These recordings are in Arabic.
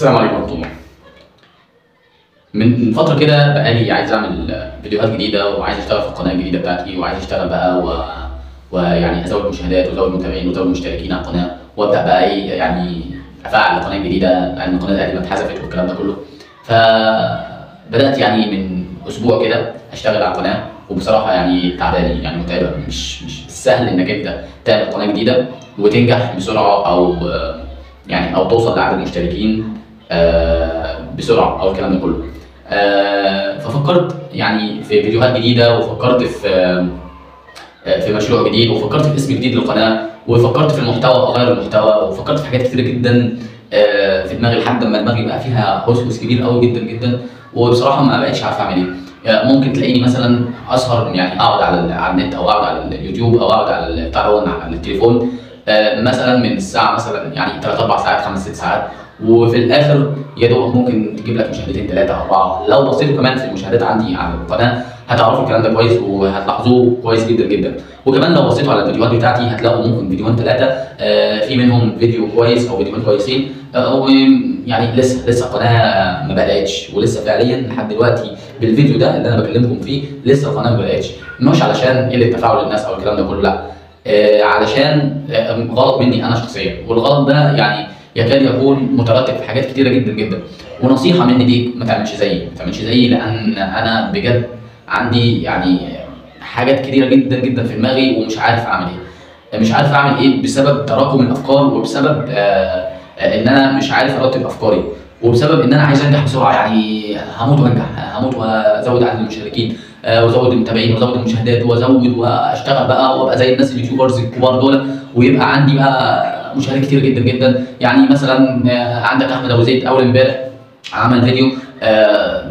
السلام عليكم ورحمة الله. من فترة كده بقالي عايز أعمل فيديوهات جديدة وعايز أشتغل في القناة الجديدة بتاعتي وعايز أشتغل بقى ويعني أزود مشاهدات وأزود متابعين وأزود مشتركين على القناة وأبدأ بقى إيه يعني أفعل القناة الجديدة لأن القناة القديمة اتحذفت والكلام ده كله. فبدأت يعني من أسبوع كده أشتغل على القناة وبصراحة يعني تعبانة يعني متعبة، مش سهل إنك أنت تعمل قناة جديدة وتنجح بسرعة أو توصل لعدد مشتركين بسرعه او الكلام ده كله. ففكرت يعني في فيديوهات جديده وفكرت في مشروع جديد وفكرت في اسم جديد للقناه وفكرت في المحتوى اغير المحتوى وفكرت في حاجات كتيره جدا في دماغي لحد ما دماغي بقى فيها هوس كبير قوي جدا جدا، وبصراحه ما بقتش عارف اعمل ايه. ممكن تلاقيني مثلا اسهر يعني اقعد على النت او اقعد على اليوتيوب او اقعد على على التليفون مثلا من الساعه مثلا يعني 3 4 ساعات 5 6 ساعات، وفي الاخر يا دوب ممكن تجيب لك مشاهدتين 3 4. لو بصيتوا كمان في المشاهدات عندي على القناه هتعرفوا الكلام ده كويس وهتلاحظوه كويس جدا جدا. وكمان لو بصيتوا على الفيديوهات بتاعتي هتلاقوا ممكن فيديوهين 3 في منهم فيديو كويس او فيديوهين كويسين، ويعني لسه القناه ما بداتش، ولسه فعليا لحد دلوقتي بالفيديو ده اللي انا بكلمكم فيه لسه القناه ما بداتش. مش علشان قله تفاعل الناس او الكلام ده كله، لا، علشان غلط مني انا شخصيا، والغلط ده يعني يكاد يكون مترتب في حاجات كتيره جدا جدا. ونصيحه مني ليك ما تعملش زيي لان انا بجد عندي يعني حاجات كتيره جدا جدا في دماغي ومش عارف اعمل ايه. مش عارف اعمل ايه بسبب تراكم الافكار وبسبب ان انا مش عارف ارتب افكاري وبسبب ان انا عايز انجح بسرعه، يعني هموت وانجح، هموت وازود عدد المشتركين وازود المتابعين وازود المشاهدات وازود واشتغل بقى وابقى زي الناس اليوتيوبرز الكبار دول ويبقى عندي بقى مشاهدات كتير جدا جدا. يعني مثلا عندك احمد ابو زيد اول امبارح عمل فيديو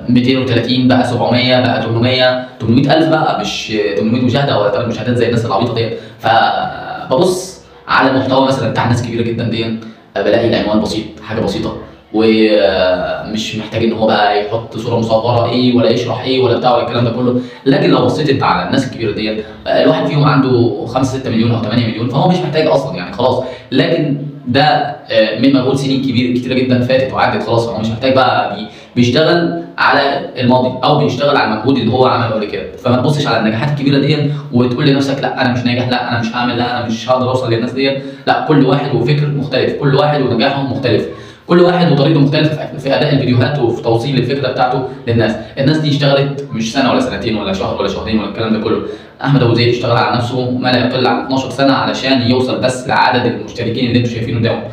230 بقى 700 بقى 800 الف بقى، مش 800 مشاهده ولا 3 مشاهدات زي الناس العبيطه ديت. فببص على المحتوى مثلا بتاع ناس كبيره جدا دي بلاقي العنوان بسيط، حاجه بسيطه ومش محتاج ان هو بقى يحط صوره مصوره ايه ولا يشرح ايه ولا بتاع ولا الكلام ده كله. لكن لو بصيت انت على الناس الكبيره ديت الواحد فيهم عنده 5 6 مليون او 8 مليون، فهو مش محتاج اصلا يعني خلاص. لكن ده من مجهود سنين كتيره جدا فاتت وعدت خلاص، فهو مش محتاج بقى بيشتغل على الماضي او بيشتغل على المجهود اللي هو عمله قبل كده. فما تبصش على النجاحات الكبيره دي وتقول لنفسك لا انا مش ناجح، لا انا مش هعمل، لا انا مش هقدر اوصل للناس ديت. لا، كل واحد وفكر مختلف، كل واحد ونجاحه مختلف، كل واحد وطريقته مختلفه في اداء الفيديوهات وفي توصيل الفكره بتاعته للناس. الناس دي اشتغلت مش سنه ولا سنتين ولا شهر ولا شهرين ولا الكلام ده كله. احمد ابو زيد اشتغل على نفسه ما لا يقل عن 12 سنه علشان يوصل بس لعدد المشتركين اللي انتم شايفينه ده،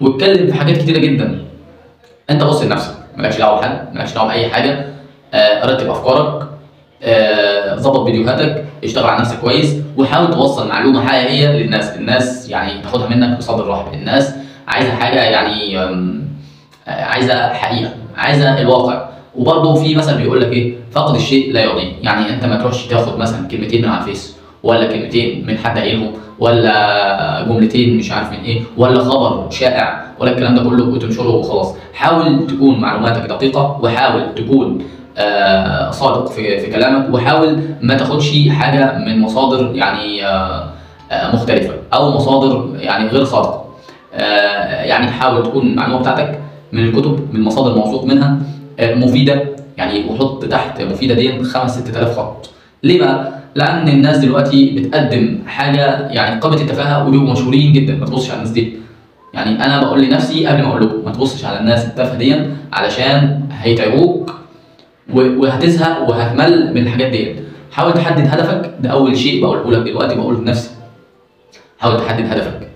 واتكلم في حاجات كتيره جدا. انت بص لنفسك، مالكش دعوه بحد، مالكش دعوه باي حاجه. رتب افكارك، ظبط فيديوهاتك، اشتغل على نفسك كويس وحاول توصل معلومه حقيقيه للناس. الناس يعني تاخدها منك بصدر رحب، الناس عايزه حاجه يعني عايزه حقيقه، عايزه الواقع. وبرضه في مثل بيقول لك ايه، فقد الشيء لا يعطيه. يعني انت ما تروحش تاخد مثلا كلمتين من على الفيس ولا كلمتين من حد قايلهم ولا جملتين مش عارف من ايه ولا خبر شائع ولا الكلام ده كله وتنشره وخلاص. حاول تكون معلوماتك دقيقه وحاول تكون صادق في كلامك، وحاول ما تاخدش حاجه من مصادر يعني مختلفه او مصادر يعني غير صادقه. يعني حاول تكون المعلومه بتاعتك من الكتب، من مصادر موثوق منها، مفيده يعني، وحط تحت مفيده دي 5 6000 خط. ليه بقى؟ لان الناس دلوقتي بتقدم حاجه يعني قمه التفاهه وبيبقوا مشهورين جدا. ما تبصش على الناس دي، يعني انا بقول لنفسي قبل ما اقول لكم ما تبصش على الناس التافهه دي علشان هيتعبوك وهتزهق وهتمل من الحاجات دي. حاول تحدد هدفك، ده اول شيء بقوله لك دلوقتي، بقوله لنفسي. حاول تحدد هدفك،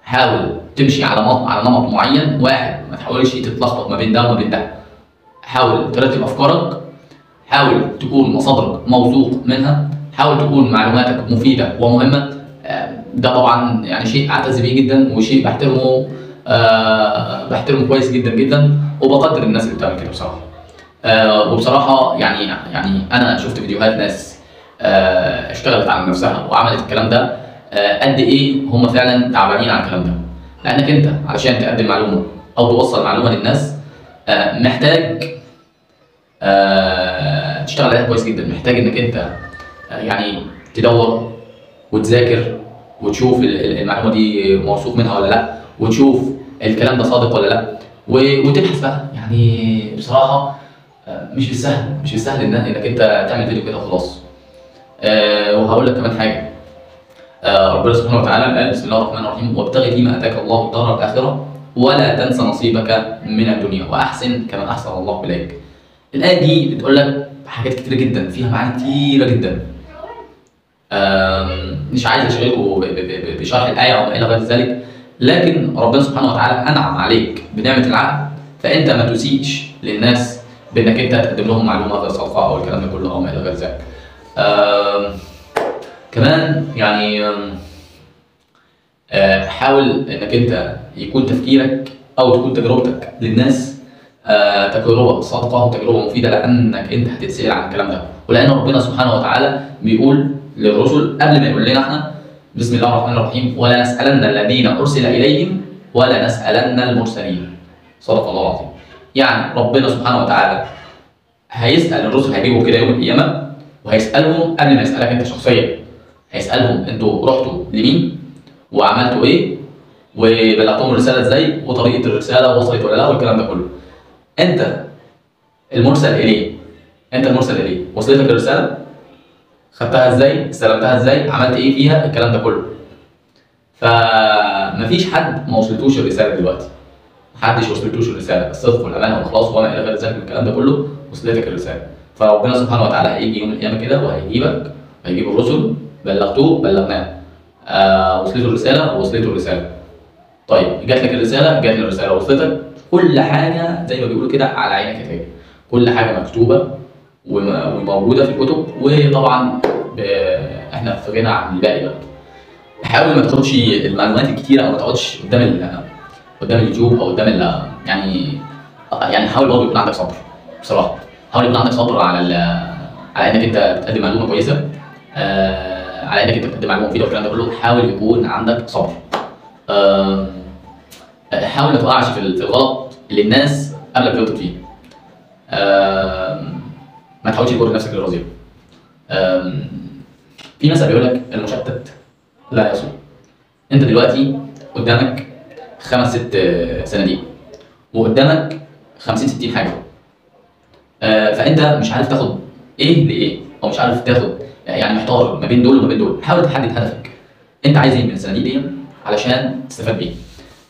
حاول تمشي على نمط معين واحد، ما تحاولش تتلخبط ما بين ده وما بين ده. حاول ترتب افكارك، حاول تكون مصادرك موثوق منها، حاول تكون معلوماتك مفيده ومهمه. ده طبعا يعني شيء اعتز بيه جدا وشيء بحترمه كويس جدا جدا، وبقدر الناس اللي بتعمل كده بصراحه. وبصراحه يعني انا شفت فيديوهات ناس اشتغلت على نفسها وعملت الكلام ده، قد ايه هم فعلا تعبانين على الكلام ده. لانك انت علشان تقدم معلومه او توصل معلومه للناس محتاج تشتغل عليها كويس جدا. محتاج انك انت يعني تدور وتذاكر وتشوف المعلومه دي موثوق منها ولا لا، وتشوف الكلام ده صادق ولا لا. وتبحث بقى. يعني بصراحه مش بالسهل انك انت تعمل فيديو كده وخلاص. وهقول لك كمان حاجه. ربنا سبحانه وتعالى قال: بسم الله الرحمن الرحيم، وابتغ فيما اتاك الله الدار الاخره ولا تنس نصيبك من الدنيا واحسن كما احسن الله اليك. الايه دي بتقول لك حاجات كتيره جدا، فيها معاني كتيره جدا. مش عايز اشغلكم بشرح الايه او ما الى غير ذلك، لكن ربنا سبحانه وتعالى انعم عليك بنعمه العقل، فانت ما تسيئش للناس بانك انت تقدم لهم معلومه غير صادقه او الكلام ده كله او ما الى غير ذلك. كمان يعني حاول انك انت يكون تفكيرك او تكون تجربتك للناس تجربه صادقه وتجربه مفيده، لانك انت هتتسال عن الكلام ده، ولان ربنا سبحانه وتعالى بيقول للرسل قبل ما يقول لنا احنا: بسم الله الرحمن الرحيم، ولا نسالن الذين ارسل اليهم ولا نسالن المرسلين. صدق الله العظيم. يعني ربنا سبحانه وتعالى هيسال الرسل، هيجيبهم كده يوم القيامه وهيسالهم قبل ما يسالك انت شخصيا. هيسالهم انتوا رحتوا لمين وعملتوا ايه وبلغتهم الرساله ازاي وطريقه الرساله وصلت ولا لا والكلام ده كله. انت المرسل اليه، وصلتك الرساله؟ خدتها ازاي؟ استلمتها ازاي؟ عملت ايه فيها؟ الكلام ده كله. فمفيش حد ما وصلتوش الرساله دلوقتي. محدش وصلتوش الرساله، الصدق والامانه والاخلاص وما الى غير ذلك من الكلام ده كله وصلتك الرساله. فربنا سبحانه وتعالى هيجي يوم القيامه كده وهيجيبك، هيجيب الرسل: بلغتوه؟ بلغناه. وصلته الرساله. طيب جات لك الرساله؟ جات لي الرساله. وصلتك؟ كل حاجه زي ما بيقولوا كده على عينك يا تاجر. كل حاجه مكتوبه وموجوده في الكتب، وطبعا احنا في غنى عن الباقي بقى. حاول ما تاخدش المعلومات الكتيره او ما تقعدش قدام اليوتيوب او قدام يعني حاول برضه يكون عندك صبر. بصراحه حاول يكون عندك صبر على انك انت تقدم معلومه كويسه، على انك انت تقدم معلومه مفيده والكلام ده كله. حاول يكون عندك صبر. حاول ما تقعش في الغلط اللي الناس قبلك غلطت فيه. ما تحاولش تجر نفسك للرذيله. في مثل بيقول لك: المشتت لا يصل. انت دلوقتي قدامك 5-6 صناديق وقدامك 50-60 حاجه، فانت مش عارف تاخد ايه لايه، او مش عارف تاخد، يعني محتار ما بين دول وما بين دول. حاول تحدد هدفك، انت عايز ايه من الصناديق دي علشان تستفاد بيه.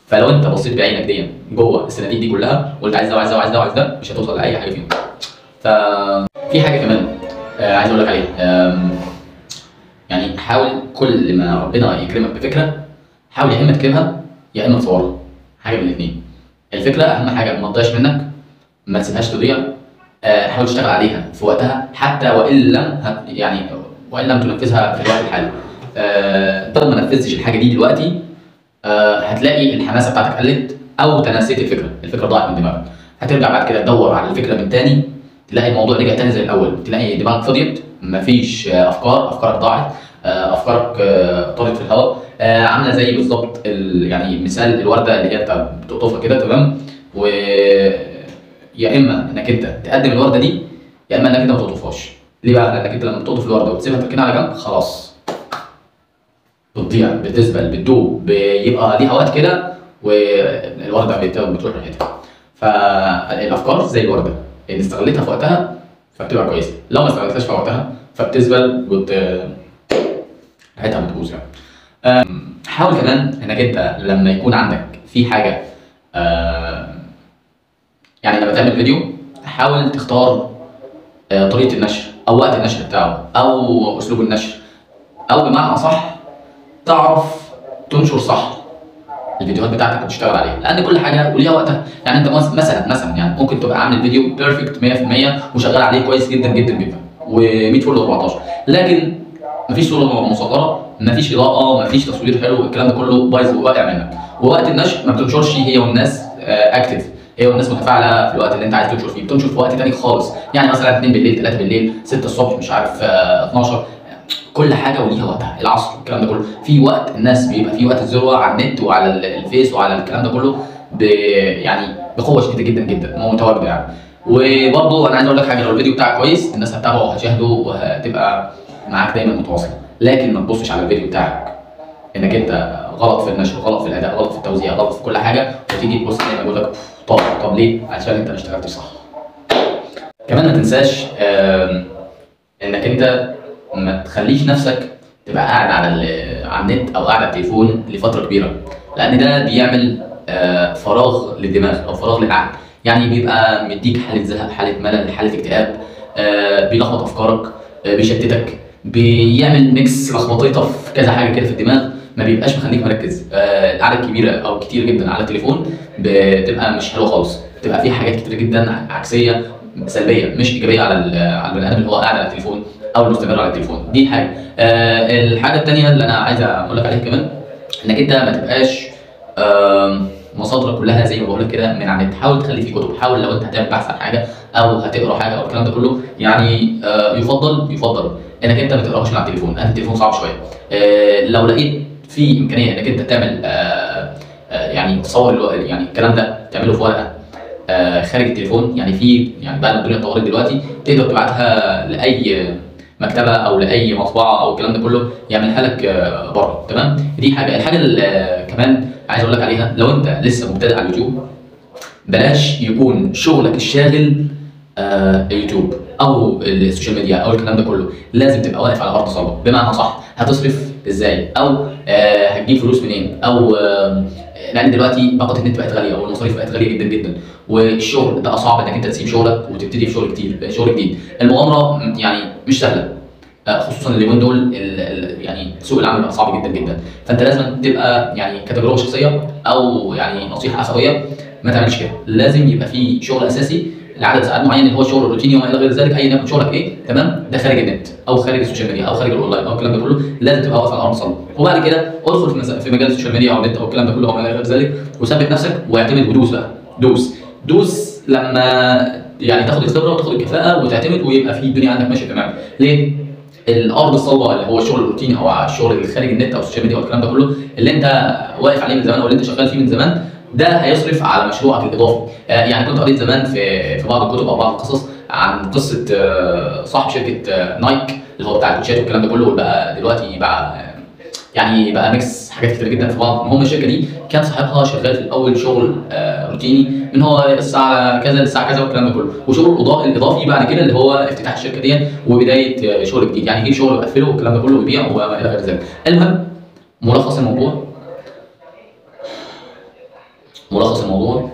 فلو انت بصيت بعينك دي جوه الصناديق دي كلها وقلت عايز ده وعايز ده وعايز ده وعايز ده، مش هتوصل لاي حاجه فيهم. ففي حاجه كمان عايز اقول لك عليها. يعني حاول كل ما ربنا يكرمك بفكره، حاول يا اما تكتبها يا اما تصورها، حاجه من الاثنين. الفكره اهم حاجه، ما تضيعش منك، ما تسيبهاش تضيع. حاول تشتغل عليها في وقتها، حتى وان لم تنفذها في الوقت الحالي. طالما ما نفذتش الحاجه دي دلوقتي، هتلاقي الحماسه بتاعتك قلت او تناسيت الفكره ضاعت من دماغك. هترجع بعد كده تدور على الفكره من تاني، تلاقي الموضوع رجع تاني زي الاول، تلاقي دماغك فضيت، مفيش افكارك ضاعت، افكارك طارت في الهواء. عامله زي بالظبط يعني مثال الورده اللي هي انت بتقطفها كده، تمام؟ و يا اما انك انت تقدم الورده دي، يا اما انك انت ما تقطفهاش. ليه بقى؟ لانك انت لما بتقطف الورده وتسيبها تركنها على جنب، خلاص بتضيع، بتزبل، بتدوب، بيبقى ليها وقت كده والورده بتروح ريحتها. فالافكار زي الورده، ان استغلتها في وقتها فبتبقى كويسه، لو ما استغلتهاش في وقتها فبتزبل ريحتها بتبوظ يعني. حاول كمان انك انت لما يكون عندك في حاجه، يعني لما تعمل فيديو حاول تختار طريقه النشر او وقت النشر بتاعه او اسلوب النشر، او بمعنى اصح تعرف تنشر صح الفيديوهات بتاعتك وتشتغل عليها، لان كل حاجه وليها وقتها. يعني انت مثلا يعني ممكن تبقى عامل فيديو بيرفكت 100% وشغال عليه كويس جدا جدا جدا و100 فل 14، لكن مفيش صوره مصغره، مفيش اضاءه، مفيش تصوير حلو، الكلام ده كله بايظ وواقع منك. ووقت النشر ما بتنشرش هي والناس اكتف، هي والناس متفاعله في الوقت اللي انت عايز تنشر فيه، بتنشر في وقت تاني خالص. يعني مثلا 2 بالليل، 3 بالليل، 6 الصبح، مش عارف 12. كل حاجه وليها وقتها، العصر، الكلام ده كله في وقت. الناس بيبقى في وقت الذروه على النت وعلى الفيس وعلى الكلام ده كله يعني بقوه شديده جدا جدا متواجده يعني. وبرضه انا عايز اقول لك حاجه، لو الفيديو بتاعك كويس الناس هتتابعه وهتشاهده وهتبقى معاك دايما متواصله، لكن ما تبصش على الفيديو بتاعك انك انت غلط في النشر، غلط في الاداء، غلط في التوزيع، غلط في كل حاجه، وتيجي تبص زي ما بقول لك طب ليه؟ عشان انت ما اشتغلتش صح. كمان ما تنساش انك انت ما تخليش نفسك تبقى قاعد على النت او قاعد على التليفون لفتره كبيره، لان ده بيعمل فراغ للدماغ او فراغ للعقل. يعني بيبقى مديك حاله زهق، حاله ملل، حاله اكتئاب، بيلخبط افكارك، بيشتتك، بيعمل ميكس لخبطيطه في كذا حاجه كده في الدماغ، ما بيبقاش مخليك مركز. القعده الكبيره او كتير جدا على التليفون بتبقى مش حلوه خالص، بتبقى في حاجات كتير جدا عكسيه سلبيه مش ايجابيه على البني ادم اللي هو قاعد على التليفون او المستمر على التليفون. دي حاجه. الحاجه الثانيه اللي انا عايز اقول لك عليها كمان، انك انت ما تبقاش مصادرك كلها زي ما بقول لك كده من على النت. حاول تخلي في كتب، حاول لو انت هتعمل بحث عن حاجه او هتقرا حاجه او الكلام ده كله، يعني يفضل انك انت ما تقراش من على التليفون، لان التليفون صعب شويه. لو لقيت في امكانيه انك انت تعمل يعني تصور يعني الكلام ده تعمله في ورقه خارج التليفون، يعني في يعني بعد ما الدنيا اتطورت دلوقتي تقدر تبعتها لاي مكتبه او لاي مطبعه او الكلام ده كله يعملها لك بره. تمام؟ دي حاجه. الحاجه اللي كمان عايز اقول لك عليها، لو انت لسه مبتدئ على اليوتيوب بلاش يكون شغلك الشاغل اليوتيوب او السوشيال ميديا او الكلام ده كله. لازم تبقى واقف على ارض صلبه، بمعنى صح هتصرف ازاي او هتجيب فلوس منين، او لان دلوقتي باقه النت بقت غاليه والمصاريف بقت غاليه جدا جدا، والشغل بقى صعب انك انت تسيب شغلك وتبتدي في شغل جديد. المغامره يعني مش سهله، خصوصا اليومين دول يعني سوق العمل بقى صعب جدا جدا. فانت لازم تبقى يعني كتجربه شخصيه او يعني نصيحه اخويه ما تعملش كده. لازم يبقى في شغل اساسي لعدد ساعات معين اللي هو الشغل الروتيني وما الى غير ذلك، ايا يكن شغلك ايه. تمام؟ ده خارج النت او خارج السوشيال ميديا او خارج الاونلاين او الكلام ده كله، لازم تبقى واقف على الارض صلبه. وبعد كده ادخل في مجال السوشيال ميديا او النت او الكلام ده كله او ما الى غير ذلك، وثبت نفسك واعتمد ودوس بقى. دوس لما يعني تاخد الخبره وتاخد الكفاءه وتعتمد ويبقى في الدنيا عندك ماشيه تمام. ليه؟ الارض الصلبه اللي هو الشغل الروتيني او الشغل اللي خارج النت او السوشيال ميديا او الكلام ده كله اللي انت واقف عليه من زمان او اللي انت شغال فيه من زمان، ده هيصرف على مشروعك الاضافي. يعني كنت قريت زمان في بعض الكتب او بعض القصص عن قصه صاحب شركه نايك اللي هو بتاع الكوتشات والكلام ده كله، وبقى دلوقتي يعني بقى ميكس حاجات كتير جدا في بعض. المهم الشركه دي كان صاحبها شغال في الاول شغل روتيني من هو الساعه كذا للساعه كذا والكلام ده كله، وشغل الاضافي بعد كده اللي هو افتتاح الشركه دي وبدايه شغل جديد، يعني يجيب شغل ويقفله والكلام ده كله ويبيع وما الى غير ذلك. المهم ملخص الموضوع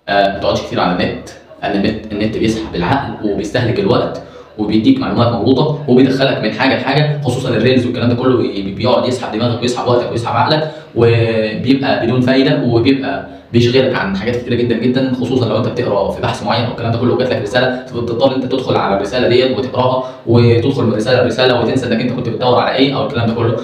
ما تقعدش كتير على النت، لان النت بيسحب العقل وبيستهلك الوقت وبيديك معلومات مغلوطه وبيدخلك من حاجه لحاجه، خصوصا الريلز والكلام ده كله بيقعد يسحب دماغك ويسحب وقتك ويسحب عقلك وبيبقى بدون فايده وبيبقى بيشغلك عن حاجات كتيره جدا جدا، خصوصا لو انت بتقرا في بحث معين او الكلام ده كله وجات لك رساله تضطر انت تدخل على الرساله ديت وتقراها وتدخل من رساله لرساله وتنسى انك انت كنت بتدور على ايه او الكلام ده كله،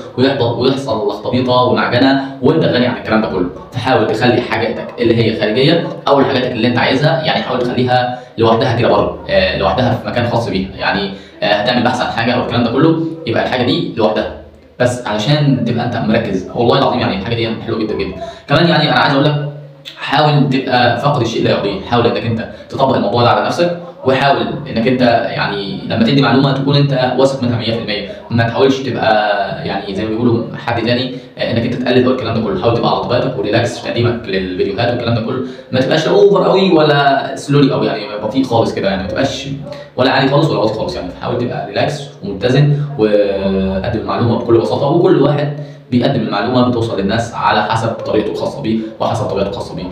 ويحصل لخبطيطه ومعجنه وانت غني عن الكلام ده كله. فحاول تخلي حاجاتك اللي هي خارجيه او الحاجات اللي انت عايزها يعني حاول تخليها لوحدها كده بره، لوحدها في مكان خاص بيها. يعني هتعمل بحث عن حاجه او الكلام ده كله يبقى الحاجه دي لوحدها بس علشان تبقى انت مركز. والله العظيم يعني الحاجه دي حلوه جدا جدا. كمان يعني انا عايز اقول لك حاول تبقى فاقد الشيء لا يعطيه، حاول انك انت تطبق الموضوع ده على نفسك، وحاول انك انت يعني لما تدي معلومه تكون انت واثق منها 100%، ما تحاولش تبقى يعني زي ما بيقولوا حد تاني انك انت تقلد او الكلام ده كله. حاول تبقى على طبيعتك وريلاكس في تقديمك للفيديوهات والكلام ده كله، ما تبقاش اوفر قوي ولا سلولي او يعني بطيء خالص كده، يعني ما تبقاش ولا عالي خالص ولا واطي خالص. يعني حاول تبقى ريلاكس ومتزن وقدم المعلومه بكل بساطه، وكل واحد بيقدم المعلومه بتوصل للناس على حسب طريقته الخاصه بيه وحسب طبيعته الخاصه بيه.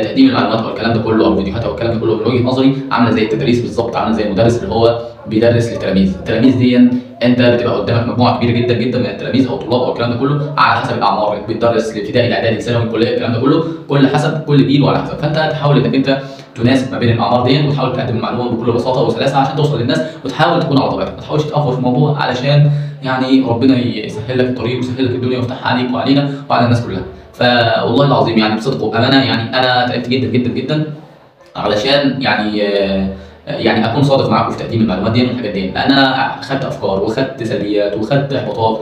تقديم المعلومات او الكلام ده كله او الفيديوهات او الكلام ده كله من وجهه نظري عامله زي التدريس بالظبط، عامله زي المدرس اللي هو بيدرس للتلاميذ. التلاميذ دي انت بتبقى قدامك مجموعه كبيره جدا جدا من التلاميذ او الطلاب او الكلام ده كله على حسب الاعمار، بتدرس لابتدائي الاعدادي الثانوي الكليه الكلام ده كله، كل حسب كل جيل وعلى حسب. فانت تحاول انك انت تناسب ما بين الاعمار دي وتحاول تقدم المعلومه بكل بساطه وسلاسه عشان توصل للناس، وتحاول تكون على طبيعتك، ما تحاولش تافور في الموضوع علشان يعني ربنا يسهل لك الطريق ويسهل لك الدنيا ويفتحها عليك وعلينا وعلى الناس كلها. فوالله العظيم يعني بصدق وبامانه يعني انا تعبت جدا جدا جدا علشان يعني اكون صادق معاكم في تقديم المعلومات دي والحاجات دي، لان انا خدت افكار وخدت سلبيات وخدت احباطات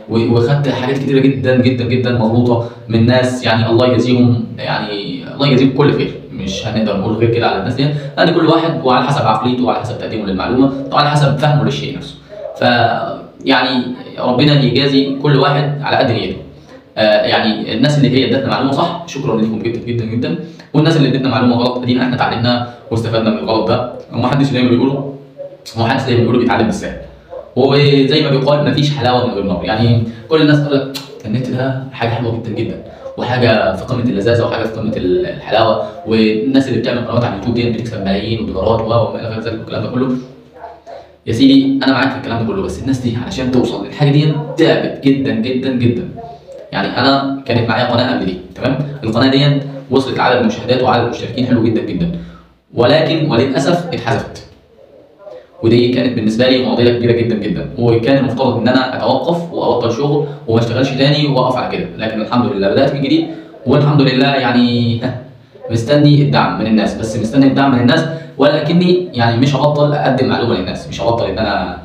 وخدت حاجات كتيره جدا جدا جدا مغلوطه من ناس، يعني الله يجازيهم، يعني الله يجازيهم كل خير، مش هنقدر نقول غير كده على الناس دي، لان كل واحد وعلى حسب عقليته وعلى حسب تقديمه للمعلومه وعلى حسب فهمه للشيء نفسه. ف يعني ربنا يجازي كل واحد على قد نيته. يعني الناس اللي هي ادتنا معلومه صح شكرا لكم جدا جدا جدا، والناس اللي ادتنا معلومه غلط ادينا احنا اتعلمنا واستفدنا من الغلط ده. ومحدش زي ما بيقولوا بيتعلم بالسهل، وزي ما بيقال مفيش حلاوه من غير نار. يعني كل الناس تقول لك النت ده حاجه حلوه جدا جدا، وحاجه في قمه اللذاذه، وحاجه في قمه الحلاوه، والناس اللي بتعمل قنوات على اليوتيوب دي بتكسب ملايين ودولارات وما الى غير ذلك والكلام ده كله. يا سيدي انا معاك في الكلام ده كله، بس الناس دي علشان توصل للحاجه دي تعبت جدا جدا جدا. يعني انا كانت معايا قناه قبل دي، تمام؟ القناه دي وصلت لعدد مشاهدات وعدد مشتركين حلو جدا جدا، ولكن وللاسف اتحذفت. ودي كانت بالنسبه لي معضله كبيره جدا جدا، وكان المفترض ان انا اتوقف وابطل شغل وما اشتغلش تاني واقف على كده، لكن الحمد لله بدات من جديد، والحمد لله يعني مستني الدعم من الناس، بس مستني الدعم من الناس، ولكني يعني مش هبطل اقدم معلومه للناس، مش هبطل ان انا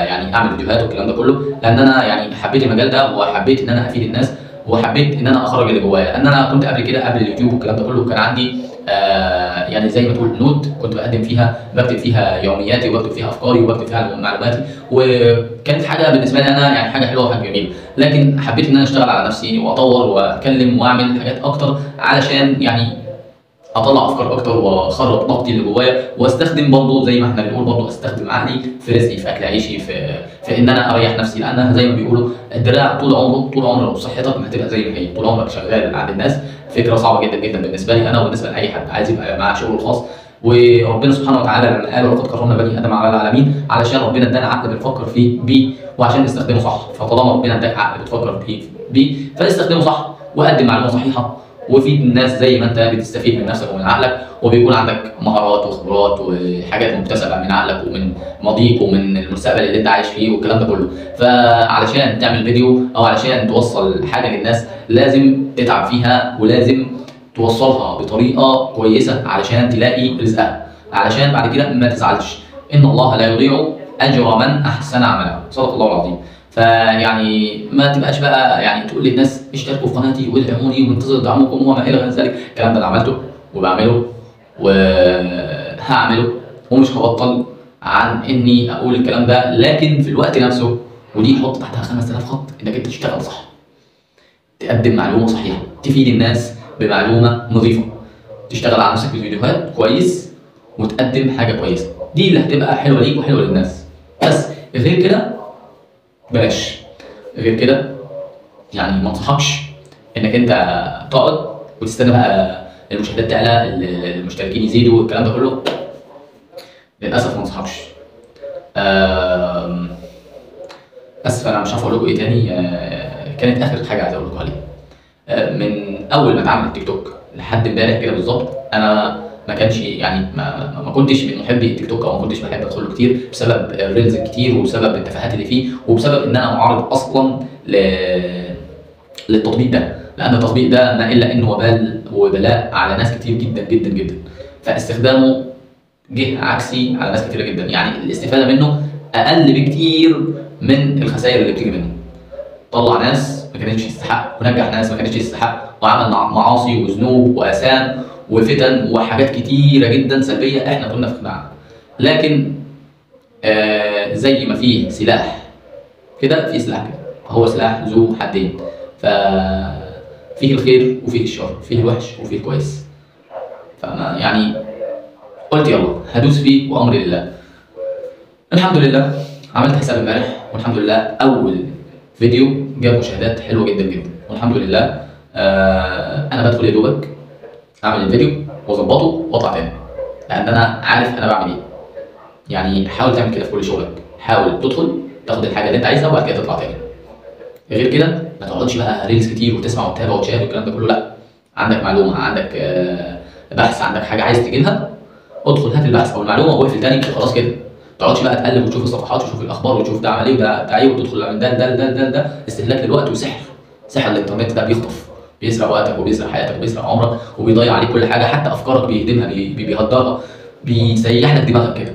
يعني اعمل فيديوهات والكلام ده كله، لان انا يعني حبيت المجال ده وحبيت ان انا افيد الناس، وحبيت ان انا اخرج اللي جوايا. لان انا كنت قبل كده قبل اليوتيوب والكلام ده كله كان عندي يعني زي ما تقول نوت كنت بقدم فيها، بكتب فيها يومياتي وبكتب فيها افكاري وبكتب فيها معلوماتي، وكانت حاجه بالنسبه لي انا يعني حاجه حلوه وحاجه جميله. لكن حبيت ان انا اشتغل على نفسي واطور واتكلم واعمل حاجات اكتر علشان يعني اطلع افكار اكتر واخرج طاقتي اللي جوايا، واستخدم برضه زي ما احنا بنقول برضه استخدم عقلي في رزقي، في اكل عيشي، في ان انا اريح نفسي. لان زي ما بيقولوا الدراع طول عمره لو صحتك ما هتبقى زي ما هي، طول عمرك شغال عند الناس. فكره صعبه جدا جدا بالنسبه لي انا وبالنسبه لاي حد عايز يبقى معاه شغل خاص. وربنا سبحانه وتعالى لما قال ولقد كرمنا بني ادم على العالمين، علشان ربنا ادانا عقل بنفكر فيه بيه وعشان نستخدمه صح. فطالما ربنا اداك عقل بتفكر فيه بيه فاستخدمه صح، وقدم معلومه صحيحه، وفيد الناس زي ما انت بتستفيد من نفسك ومن عقلك، وبيكون عندك مهارات وخبرات وحاجات مكتسبه من عقلك ومن ماضيك ومن المستقبل اللي انت عايش فيه والكلام ده كله. فعلشان تعمل فيديو او علشان توصل حاجه للناس لازم تتعب فيها، ولازم توصلها بطريقه كويسه علشان تلاقي رزقها، علشان بعد كده ما تزعلش. ان الله لا يضيع اجر من احسن عملا، صدق الله العظيم. فيعني ما تبقاش بقى يعني تقول للناس اشتركوا في قناتي وادعموني وانتظروا دعمكم وما الى غير ذلك. الكلام ده انا عملته وبعمله وهعمله ومش هبطل عن اني اقول الكلام ده، لكن في الوقت نفسه ودي حط تحتها 5000 خط انك انت تشتغل صح، تقدم معلومه صحيحه، تفيد الناس بمعلومه نظيفه، تشتغل على نفسك بفيديوهات كويس وتقدم حاجه كويسه. دي اللي هتبقى حلوه ليك وحلوه للناس. بس غير كده بلاش، غير كده يعني ما انصحكش انك انت تقعد وتستنى بقى المشاهدات تعلى، المشتركين يزيدوا والكلام ده كله. للاسف ما انصحكش. اسف انا مش عارف اقول لكم ايه تاني. كانت اخر حاجه عايز اقول لكم عليها. من اول ما اتعمل التيك توك لحد امبارح كده بالظبط انا ما كانش يعني ما كنتش من محبي التيك توك، او ما كنتش بحب ادخله كتير بسبب الريلز كتير وبسبب التفاهات اللي فيه وبسبب ان انا معارض اصلا للتطبيق ده، لان التطبيق ده ما الا انه وبال وبلاء على ناس كتير جدا جدا جدا. فاستخدامه جه عكسي على ناس كتيره جدا، يعني الاستفاده منه اقل بكتير من الخسائر اللي بتيجي منه. طلع ناس ما كانتش تستحق ونجح ناس ما كانتش تستحق، وعمل معاصي وذنوب واثام وفتن وحاجات كتيره جدا سلبيه احنا كنا فاكرينها. لكن زي ما فيه سلاح كده في سلاح كده، هو سلاح ذو حدين، ففيه الخير وفيه الشر، فيه الوحش وفيه الكويس. فانا يعني قلت يلا هدوس فيه وامري لله. الحمد لله عملت حساب امبارح، والحمد لله اول فيديو جاب مشاهدات حلوه جدا جدا، والحمد لله. انا بدخل يا دوبك اعمل الفيديو واظبطه واطلع تاني، لان انا عارف انا بعمل ايه. يعني حاول تعمل كده في كل شغلك، حاول تدخل تاخد الحاجه اللي انت عايزها وبعد كده تطلع تاني. غير كده ما تقعدش بقى ريلز كتير وتسمع وتتابع وتشاهد والكلام ده كله، لا. عندك معلومه، عندك بحث، عندك حاجه عايز تجيبها، ادخل هات البحث او المعلومه واقفل تاني خلاص كده. ما تقعدش بقى تقلب وتشوف الصفحات وتشوف الاخبار وتشوف ده عمل ايه وده ايه وتدخل من ده استهلاك للوقت وسحر. سحر الانترنت ده بيخطف، بيسرق وقتك وبيسرق حياتك وبيسرق عمرك وبيضيع عليك كل حاجه، حتى افكارك بيهدمها، بيهدرها، بيسيح لك دماغك كده.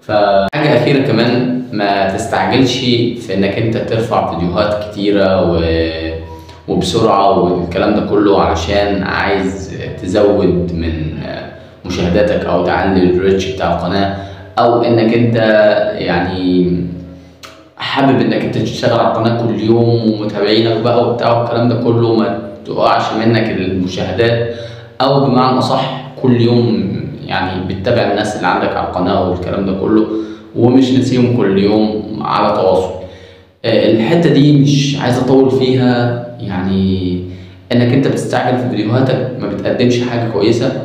فحاجه اخيره كمان، ما تستعجلش في انك انت ترفع فيديوهات كتيره وبسرعه والكلام ده كله علشان عايز تزود من مشاهداتك او تعلي الريتش بتاع القناه، او انك انت يعني حابب انك انت تشتغل على القناه كل يوم ومتابعينك بقى وبتاع والكلام ده كله، ما تقعش منك المشاهدات، او بمعنى اصح كل يوم يعني بتتابع الناس اللي عندك على القناه والكلام ده كله، ومش ناسيهم كل يوم على تواصل. الحته دي مش عايز اطول فيها، يعني انك انت بتستعجل في فيديوهاتك، ما بتقدمش حاجه كويسه،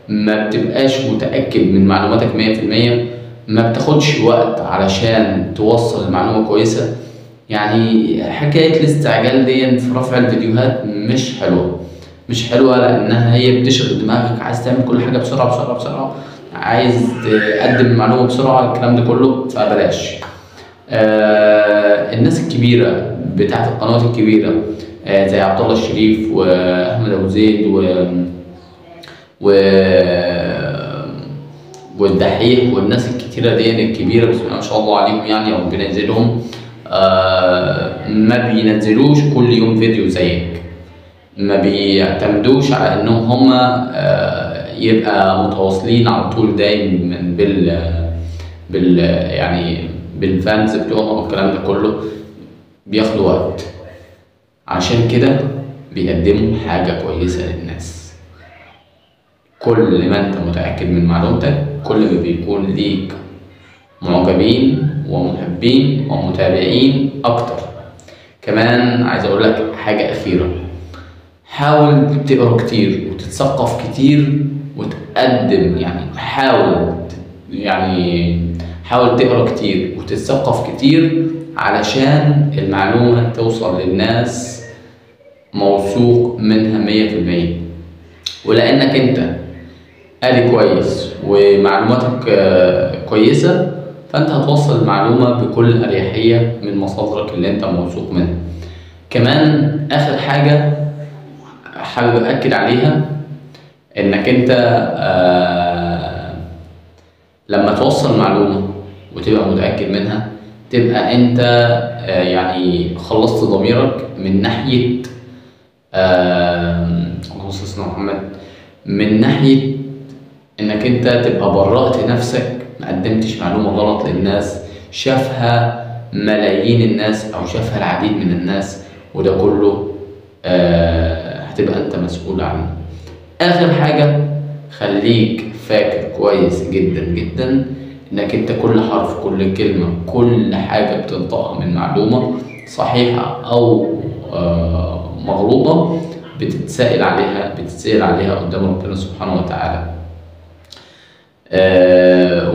ما بتبقاش متاكد من معلوماتك 100%، ما بتاخدش وقت علشان توصل المعلومه كويسه. يعني حكايه الاستعجال دي في رفع الفيديوهات مش حلوه، مش حلوه، لانها هي بتشغل دماغك، عايز تعمل كل حاجه بسرعه بسرعه بسرعه، عايز تقدم المعلومه بسرعه، الكلام ده كله فبلاش. الناس الكبيره بتاعت القنوات الكبيره زي عبد الله الشريف واحمد ابو زيد و والدحيح والناس الكتيره دي الكبيره، بسم الله ما شاء الله عليهم، يعني ربنا يزيدهم، ما بينزلوش كل يوم فيديو زيك، ما بيعتمدوش على انهم هما يبقى متواصلين على طول دايما بال يعني بالفانز بتوعهم والكلام ده كله، بياخدوا وقت. عشان كده بيقدموا حاجة كويسة للناس. كل ما انت متأكد من معلومتك كل ما بيكون ليك معجبين ومحبين ومتابعين اكتر. كمان عايز اقول لك حاجة اخيرة، حاول تقرا كتير وتتثقف كتير وتقدم، حاول تقرا كتير وتتثقف كتير علشان المعلومة توصل للناس موثوق منها 100%. ولأنك انت قاري كويس ومعلوماتك كويسة، فانت هتوصل المعلومة بكل أريحية من مصادرك اللي انت موثوق منها. كمان آخر حاجة حابب أكد عليها، إنك أنت لما توصل معلومة وتبقى متأكد منها، تبقى أنت يعني خلصت ضميرك من ناحية اللهم صل على محمد، من ناحية إنك أنت تبقى برأت نفسك، ما قدمتش معلومة غلط للناس شافها ملايين الناس أو شافها العديد من الناس، وده كله هتبقى انت مسؤول عنه. اخر حاجة خليك فاكر كويس جدا جدا انك انت كل حرف، كل كلمة، كل حاجة بتنطقها من معلومة صحيحة او مغلوطة بتتسأل عليها قدام ربنا سبحانه وتعالى.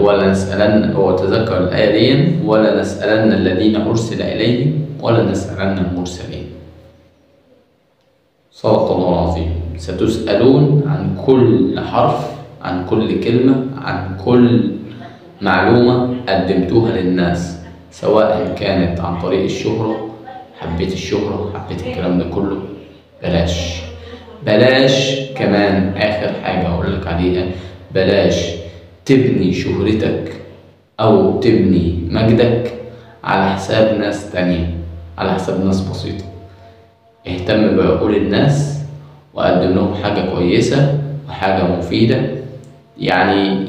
ولا نسألن، وتذكر الآية دي، ولا نسألن الذين أرسل إليهم ولا نسألن المرسلين. صدق الله العظيم. ستسألون عن كل حرف، عن كل كلمة، عن كل معلومة قدمتوها للناس، سواء كانت عن طريق الشهرة، حبيت الشهرة، حبيت الكلام ده كله، بلاش. كمان آخر حاجة أقولك عليها، بلاش تبني شهرتك أو تبني مجدك على حساب ناس تانية، على حساب ناس بسيطة. اهتم بعقول الناس وقدم لهم حاجة كويسة وحاجة مفيدة، يعني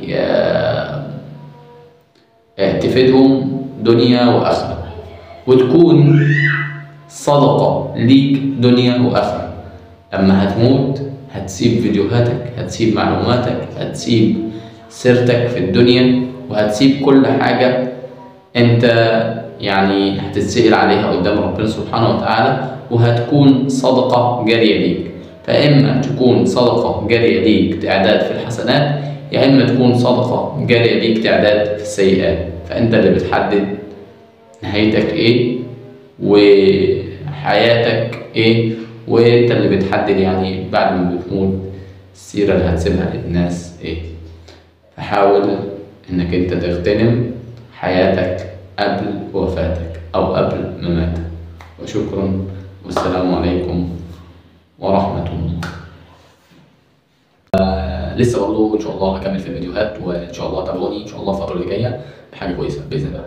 تفيدهم دنيا وآخرة، وتكون صدقة ليك دنيا وآخرة. لما هتموت هتسيب فيديوهاتك، هتسيب معلوماتك، هتسيب سيرتك في الدنيا، وهتسيب كل حاجة انت يعني هتتسأل عليها قدام ربنا سبحانه وتعالى، وهتكون صدقة جارية ليك. فإما تكون صدقة جارية ليك تعداد في الحسنات، يا إما تكون صدقة جارية ليك تعداد في السيئات. فأنت اللي بتحدد نهايتك إيه وحياتك إيه، وأنت اللي بتحدد يعني بعد ما بتموت السيرة اللي هتسيبها للناس إيه. فحاول إنك أنت تغتنم حياتك قبل وفاتك أو قبل مماتك. وشكرا، والسلام عليكم ورحمة الله. لسه برضه إن شاء الله هكمل في الفيديوهات، وإن شاء الله تابعوني إن شاء الله الفترة اللي جاية بحاجة كويسة بإذن الله.